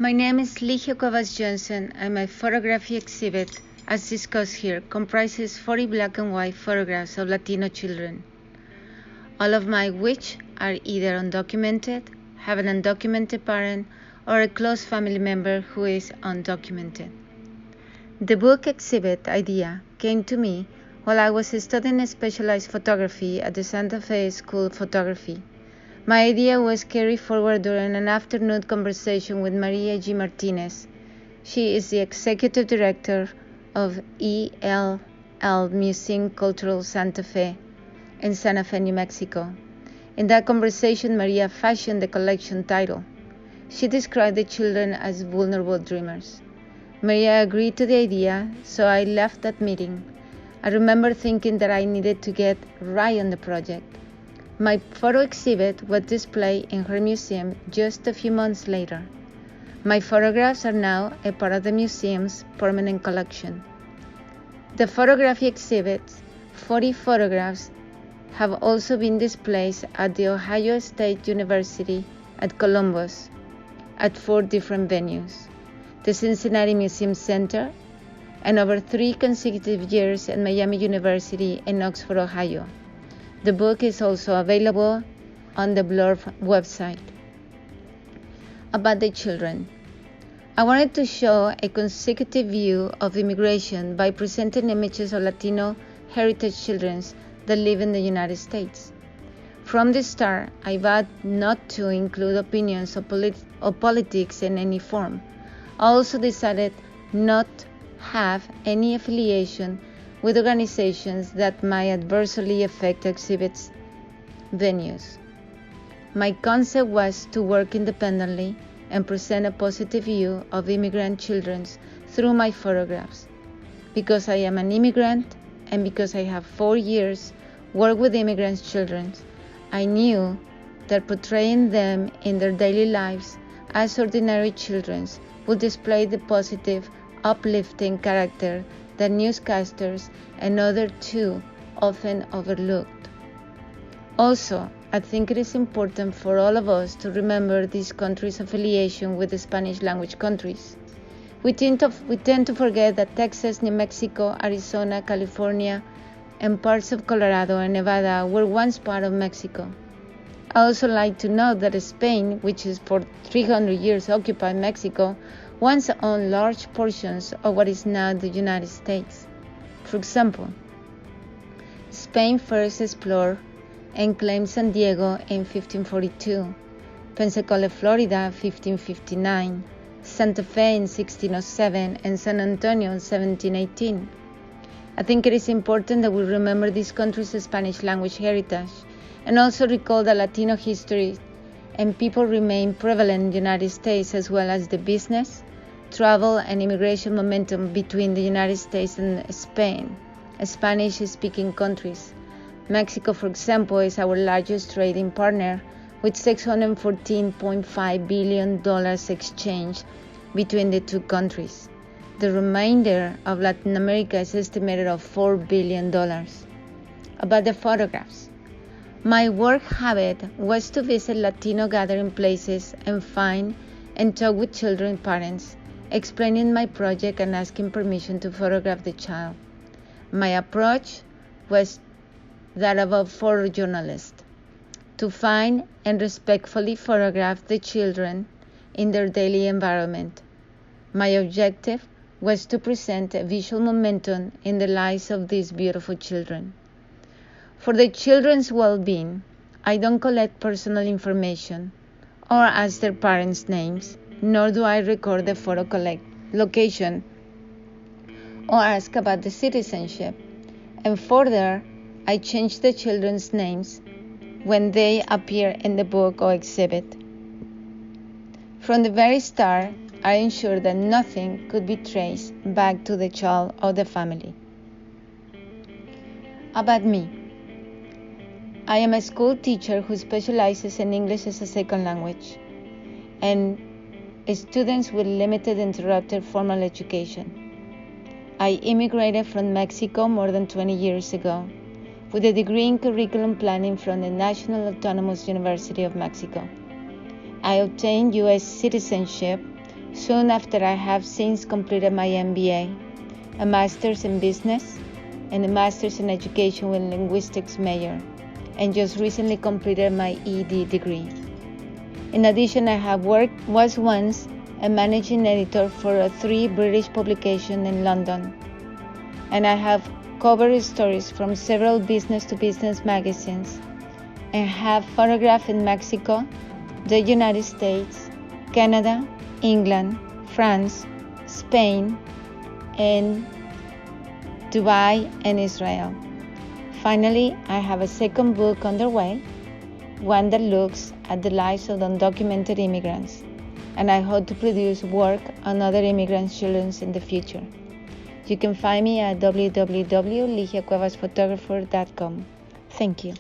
My name is Ligia Cuevas Johnson, and my photography exhibit, as discussed here, comprises 40 black and white photographs of Latino children, all of which are either undocumented, have an undocumented parent, or a close family member who is undocumented. The book exhibit idea came to me while I was studying specialized photography at the Santa Fe School of Photography. My idea was carried forward during an afternoon conversation with Maria G. Martinez. She is the executive director of ELL Museum Cultural Santa Fe in Santa Fe, New Mexico. In that conversation, Maria fashioned the collection title. She described the children as vulnerable dreamers. Maria agreed to the idea, so I left that meeting. I remember thinking that I needed to get right on the project. My photo exhibit was displayed in her museum just a few months later. My photographs are now a part of the museum's permanent collection. The photography exhibit's 40 photographs have also been displayed at The Ohio State University at Columbus at 4 different venues, the Cincinnati Museum Center, and over 3 consecutive years at Miami University in Oxford, Ohio. The book is also available on the Blurb website. About the children. I wanted to show a consecutive view of immigration by presenting images of Latino heritage children that live in the United States. From the start, I vowed not to include opinions of politics in any form. I also decided not to have any affiliation with organizations that might adversely affect exhibits venues. My concept was to work independently and present a positive view of immigrant children through my photographs. Because I am an immigrant and because I have 4 years worked with immigrant children, I knew that portraying them in their daily lives as ordinary children would display the positive, uplifting character that newscasters and others too often overlooked. Also, I think it is important for all of us to remember this country's affiliation with the Spanish language countries. We tend to forget that Texas, New Mexico, Arizona, California, and parts of Colorado and Nevada were once part of Mexico. I also like to note that Spain, which is for 300 years occupied Mexico, once owned large portions of what is now the United States. For example, Spain first explored and claimed San Diego in 1542, Pensacola, Florida, 1559, Santa Fe in 1607, and San Antonio in 1718. I think it is important that we remember this country's Spanish language heritage and also recall that Latino history and people remain prevalent in the United States, as well as the business, travel, and immigration momentum between the United States and Spain, Spanish-speaking countries. Mexico, for example, is our largest trading partner, with $614.5 billion exchange between the two countries. The remainder of Latin America is estimated at $4 billion. About the photographs. My work habit was to visit Latino gathering places and find and talk with children's parents, explaining my project and asking permission to photograph the child. My approach was that of a photojournalist, to find and respectfully photograph the children in their daily environment. My objective was to present a visual momentum in the lives of these beautiful children. For the children's well-being, I don't collect personal information or ask their parents' names, nor do I record the photo location or ask about the citizenship. And further, I change the children's names when they appear in the book or exhibit. From the very start, I ensured that nothing could be traced back to the child or the family. About me. I am a school teacher who specializes in English as a second language and students with limited interrupted formal education. I immigrated from Mexico more than 20 years ago with a degree in curriculum planning from the National Autonomous University of Mexico. I obtained U.S. citizenship soon after I have since completed my MBA, a Master's in Business, and a Master's in Education with Linguistics major, and just recently completed my ED degree. In addition, I was once a managing editor for 3 British publications in London, and I have covered stories from several business-to-business magazines, and have photographed in Mexico, the United States, Canada, England, France, Spain, and Dubai and Israel. Finally, I have a second book underway, one that looks at the lives of undocumented immigrants, and I hope to produce work on other immigrant children in the future. You can find me at www.ligiacuevasphotographer.com. Thank you.